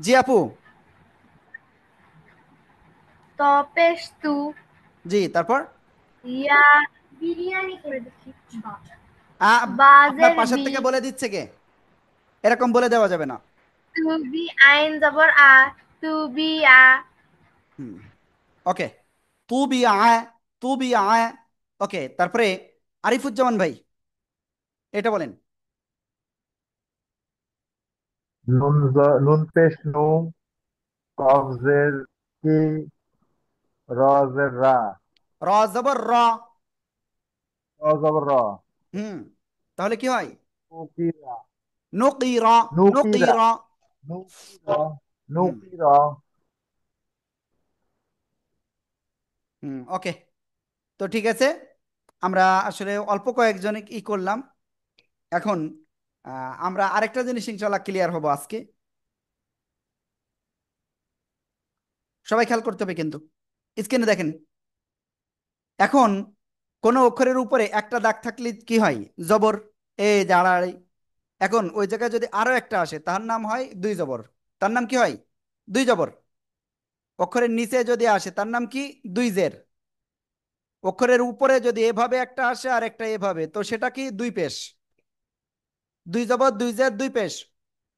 জি আপু। তপেস্তু জি, তারপর ইয়া বিরিয়ানি করে দিচ্ছি আপনার বাজের পাশের বি থেকে বলে দিচ্ছে কে? এরকম বলে দেওয়া যাবে না। টু বি আইন জবর আ টু বি আ হুম, ওকে। তু বি আয়, তু বি আয়। ওকে, তারপরে আরিফুজ্জামান ভাই এটা বলেন। নুন পেশ নু কফ জের কি র জের রা র জবর র। র জবর র হুম, তাহলে কি হয়? নুকিরা নুকিরা, নুকিরা নুকিরা। নুকিরা হুম, নুকিরা হুম, ওকে। তো ঠিক আছে, আমরা আসলে অল্প কয়েকজন করলাম। এখন আমরা আরেকটা জিনিস ইনশাল্লাহ ক্লিয়ার হব আজকে। সবাই খেয়াল করতে হবে কিন্তু, স্ক্রিনে দেখেন। এখন কোন অক্ষরের উপরে একটা দাগ থাকলে কি হয়? জবর। এ দাঁড়াই, এখন ওই জায়গায় যদি আরো একটা আসে তার নাম হয় দুই জবর। তার নাম কি হয়? দুই জবর। অক্ষরের নিচে যদি আসে তার নাম কি? দুই জের। অক্ষরের উপরে যদি এভাবে একটা আসে আর একটা এভাবে, তো সেটা কি? দুই পেশ। দুই জবর, দুই জের, দুই পেশ।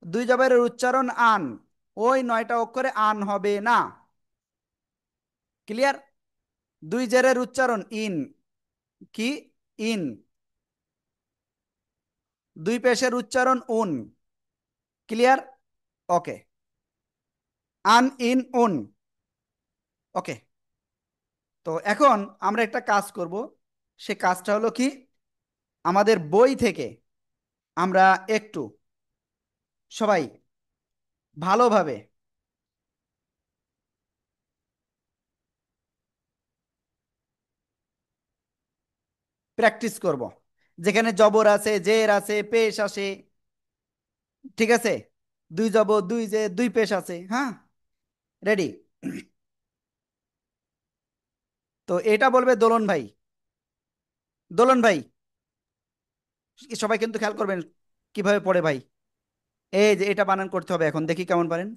দুই জবরের উচ্চারণ আন, ওই 9টা অক্ষরে আন হবে না। ক্লিয়ার? দুই জেরের উচ্চারণ ইন, কি? ইন। দুই পেশের উচ্চারণ উন। ক্লিয়ার? ওকে। আন, ইন, উন। ওকে। তো এখন আমরা একটা কাজ করব। সে কাজটা হলো কি, আমাদের বই থেকে আমরা একটু সবাই ভালোভাবে প্র্যাকটিস করব। যেখানে জবর আছে, জের আছে, পেশ আছে, ঠিক আছে, দুই জবর, দুই জে, দুই পেশ আছে। হ্যাঁ, রেডি? তো এটা বলবে দোলন ভাই। দোলন ভাই, সবাই কিন্তু খেয়াল করবেন কিভাবে পড়ে ভাই। এই যে এটা বানান করতে হবে, এখন দেখি কেমন পারেন।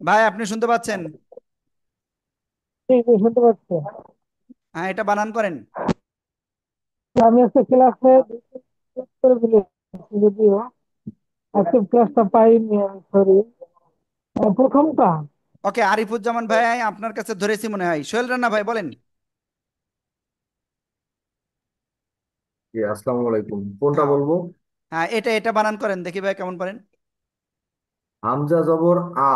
ভাই আপনি শুনতে পাচ্ছেন? শুনতে পাচ্ছি। হ্যাঁ, এটা বানান করেন। আমি আজকে ক্লাসে করে ফেলেছি, যদিও আজকে ক্লাসটা পাইনি আমি, সরি। প্রথমটা ওকে, আরিফুজ্জামান ভাই আপনার কাছে ধরেছি মনে হয়। সোহেল রান্না ভাই বলেন। জি, আসসালামু আলাইকুম। কোনটা হ্যাঁ, বলবো? হ্যাঁ, এটা বানান করেন দেখি ভাই কেমন পারেন। হামজা জবর আ,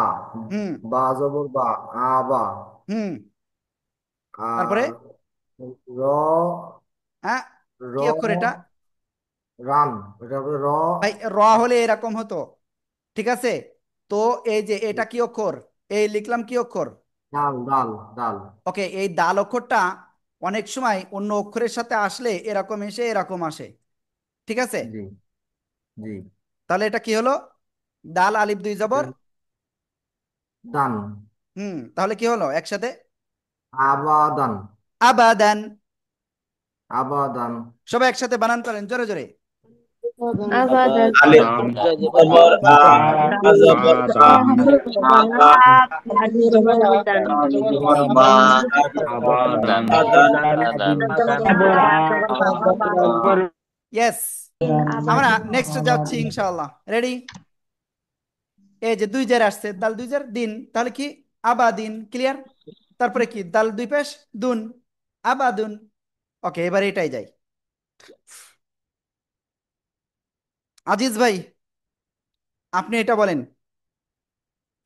হুম। বা জবর বা, আ বা। হুম। তারপরে আর র, হ্যাঁ, র, কি অক্ষর এটা? রান, এটা হবে র। ভাই র হলে এরকম হতো, ঠিক আছে। তো এই যে এটা কি অক্ষর? এই লিখলাম কি অক্ষর? ডাল, ডাল, ডাল। ওকে, এই দাল অক্ষরটা অনেক সময় অন্য অক্ষরের সাথে আসলে এরকম এসে এরকম আসে, ঠিক আছে। জি, জি। তাহলে এটা কি হলো? দাল আলিফ দুই জবর দান, হুম, তাহলে কি হলো একসাথে? আবাদান, আবাদান। আবাদান। সবাই একসাথে বানান করেন জোরে জোরে। Abadan. আলিফ হামজা জবর আ, জবর আ, বা জবর বা, আবাদান, আবা, Alif jabor dan. দাল জবর বা, আবাদান, আদান, আবাদান। ইয়েস, আমরা নেক্সট যাচ্ছি ইনশাআল্লাহ। রেডি? এই যে দুই জের আসছে, দাল দুই জের দিন, তাহলে কি? আবাদিন। ক্লিয়ার? তারপরে কি? দাল দুই পেশ দুন, আবাদুন। ওকে, এবার এটাই যাই। আজিজ ভাই, আপনি এটা বলেন।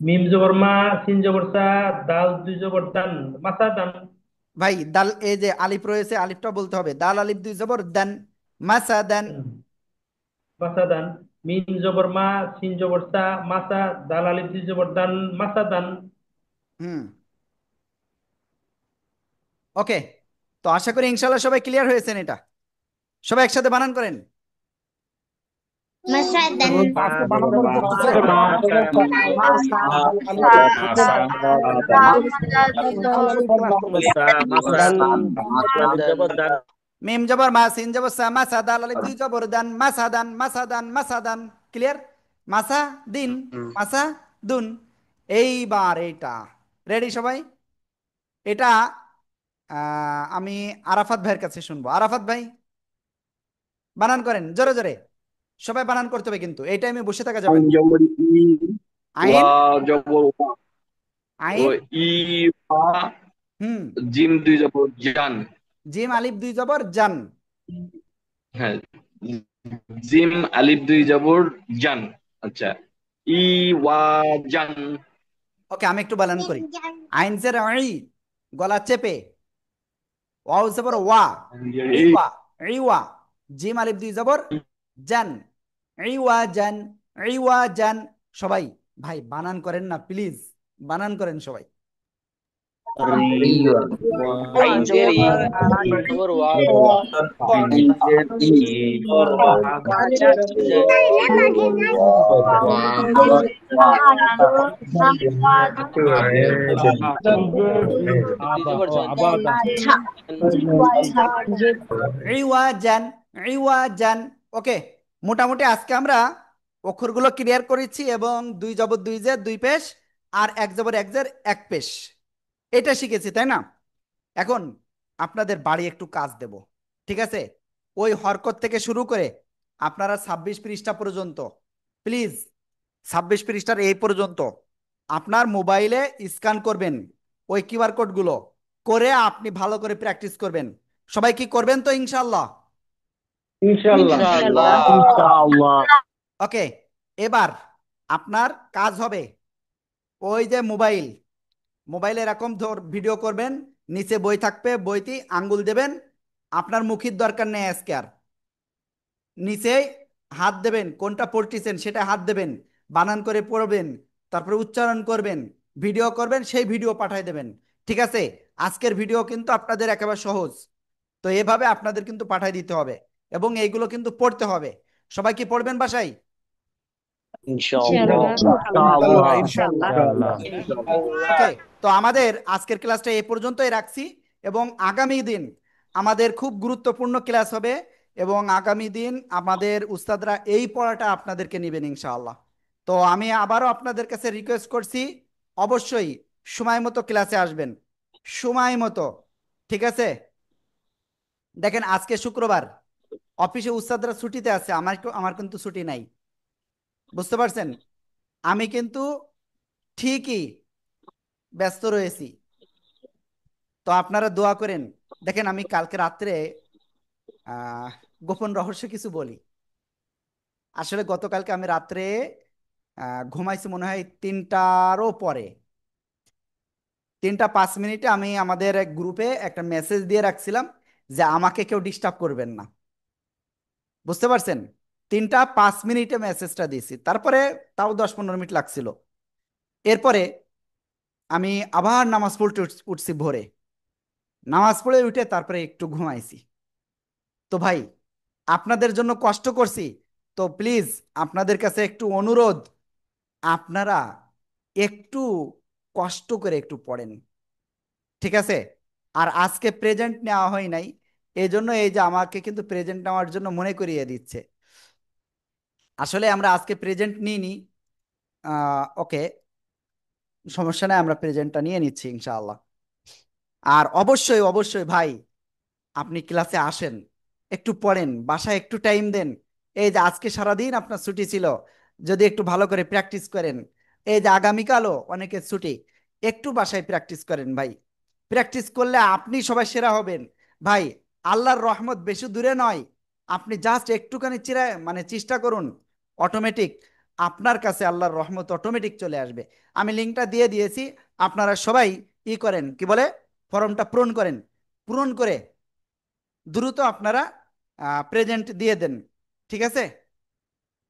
মিম জবর মা, সিন জবর সা, দাল দুই জবর দান, মাসা দান। ভাই দাল, এই যে আলিফ রয়েছে, আলিফটা বলতে হবে। দাল আলিফ দুই জবর দান, মাসা দান। মাসা দান। মিম জবর মা, সিন জবর সা, মাসা, দাল আলিফ দুই জবর দান, মাসা দান। হুম। ওকে, তো আশা করি ইনশাআল্লাহ সবাই ক্লিয়ার হয়েছেন। এটা সবাই একসাথে বানান করেন। Masadan. আজকে বানান করে দিচ্ছি। মাসা, মাসান, দান জবর দান, মিম জবর মা, সিন জবর সা, মাসা, দাল আলিফ দুই জবর দান, মাসা দান, মাসা দান, মাসা দান। ক্লিয়ার? মাসা দিন, মাসা দুন। এইবার এটা রেডি সবাই? এটা আমি আরাফাত ভাইয়ের কাছে শুনবো। আরাফাত ভাই বানান করেন জোরে জোরে। সবাই বানান করতে হবে কিন্তু, এই টাইমে বসে থাকা যাবে আইন না। জবর ই, ওয়া আইন, জবর ওয়া, ও আইন। ই ওয়া, হুম। জিম দুই জবর জান। জিম আলিফ দুই জবর জান। হ্যাঁ, জিম আলিফ দুই জবর জান। আচ্ছা, ই ওয়া জান। ওকে, আমি একটু বানান করি। আইন জের আই, গলা চেপে, ওয়াও জবর ওয়া, এই ইওয়া, ইওয়া। জিম আলিফ দুই জবর জান, ইওয়া জান, ইওয়া জান। সবাই ভাই বানান করেন না প্লিজ, বানান করেন সবাই। রি, আইন জবর আ, সিন জবর ওয়া, আলিফ জের ই, ওয়া জবর ওয়া, দুই জবর জন, ইওয়া জান, ইওয়া জান। ওকে, মোটামুটি আজকে আমরা অক্ষরগুলো ক্লিয়ার করেছি, এবং দুই জবর দুই জের দুই পেশ, আর এক জবর এক জের এক পেশ, এটা শিখেছি, তাই না? এখন আপনাদের বাড়ি একটু কাজ দেব, ঠিক আছে? ওই হরকত থেকে শুরু করে আপনারা 26 পৃষ্ঠা পর্যন্ত, প্লিজ 26 পৃষ্ঠার এই পর্যন্ত আপনার মোবাইলে স্ক্যান করবেন, ওই কিউআর কোডগুলো করে আপনি ভালো করে প্র্যাকটিস করবেন। সবাই কি করবেন তো ইনশাআল্লাহ? ইনশাআল্লাহ। ইনশাআল্লাহ। ইনশাআল্লাহ। ওকে, এবার আপনার কাজ হবে ওই যে মোবাইলে এরকম ভিডিও করবেন, নিচে বই থাকবে, বইতে আঙ্গুল দেবেন, আপনার মুখের দরকার নেই আজকে আর। নিচে হাত দেবেন, কোনটা পড়তেছেন সেটা হাত দেবেন, বানান করে পড়বেন, তারপরে উচ্চারণ করবেন, ভিডিও করবেন, সেই ভিডিও পাঠিয়ে দেবেন। ঠিক আছে? আজকের ভিডিও কিন্তু আপনাদের একেবারে সহজ। তো এভাবে আপনাদের কিন্তু পাঠিয়ে দিতে হবে এবং এইগুলো কিন্তু পড়তে হবে। সবাই কি পড়বেন বাসায়? ইনশাআল্লাহ। ইনশাআল্লাহ। ইনশাআল্লাহ। ইনশাআল্লাহ। ওকে, তো আমাদের আজকের ক্লাসটা এই পর্যন্তই রাখছি এবং আগামী দিন আমাদের খুব গুরুত্বপূর্ণ ক্লাস হবে এবং আগামী দিন আমাদের উস্তাদরা এই পড়াটা আপনাদেরকে নেবেন ইনশাআল্লাহ। তো আমি আবারও আপনাদের কাছে রিকোয়েস্ট করছি, অবশ্যই সময় মতো ক্লাসে আসবেন, সময় মতো। ঠিক আছে? দেখেন আজকে শুক্রবার, অফিসে উস্তাদরা ছুটিতে আছে, আমার কিন্তু ছুটি নাই। বুঝতে পারছেন? আমি কিন্তু ঠিকই ব্যস্ত রয়েছি। তো আপনারা দোয়া করেন। দেখেন আমি কালকে রাত্রে আহ গোপন রহস্য কিছু বলি। আসলে গতকালকে আমি রাত্রে ঘুমাইছি মনে হয় 3টারও পরে। 3টা 5 মিনিটে আমি আমাদের এক গ্রুপে একটা মেসেজ দিয়ে রাখছিলাম যে আমাকে কেউ ডিস্টার্ব করবেন না। বুঝতে পারছেন? 3টা 5 মিনিটে মেসেজটা দিয়েছি, তারপরে তাও 10-15 মিনিট লাগছিল। এরপরে আমি আবার নামাজ পড়তে উঠছি ভোরে, নামাজ পড়ে উঠে তারপরে একটু ঘুমাইছি। তো ভাই, আপনাদের জন্য কষ্ট করছি, তো প্লিজ আপনাদের কাছে একটু অনুরোধ, আপনারা একটু কষ্ট করে একটু পড়েন। ঠিক আছে? আর আজকে প্রেজেন্ট নেওয়া হয় নাই, এই জন্য এই যে আমাকে কিন্তু প্রেজেন্ট নেওয়ার জন্য মনে করিয়ে দিচ্ছে। আসলে আমরা আজকে প্রেজেন্ট নিইনি। ওকে, সমস্যা নাই, আমরা প্রেজেন্টটা নিয়ে নিচ্ছি ইনশাআল্লাহ। আর অবশ্যই অবশ্যই ভাই, আপনি ক্লাসে আসেন, একটু পড়েন, বাসায় একটু টাইম দেন। এই যে আজকে সারাদিন আপনার ছুটি ছিল, যদি একটু ভালো করে প্র্যাকটিস করেন, এই যে আগামীকালও অনেকের ছুটি, একটু বাসায় প্র্যাকটিস করেন ভাই। প্র্যাকটিস করলে আপনি সবাই সেরা হবেন ভাই। আল্লাহর রহমত বেশি দূরে নয়, আপনি জাস্ট একটুখানি চেষ্টা করুন, অটোমেটিক আপনার কাছে আল্লাহর রহমত অটোমেটিক চলে আসবে। আমি লিঙ্কটা দিয়ে দিয়েছি, আপনারা সবাই করেন, কি বলে, ফর্মটা পূরণ করেন, পূরণ করে দ্রুত আপনারা প্রেজেন্ট দিয়ে দেন। ঠিক আছে?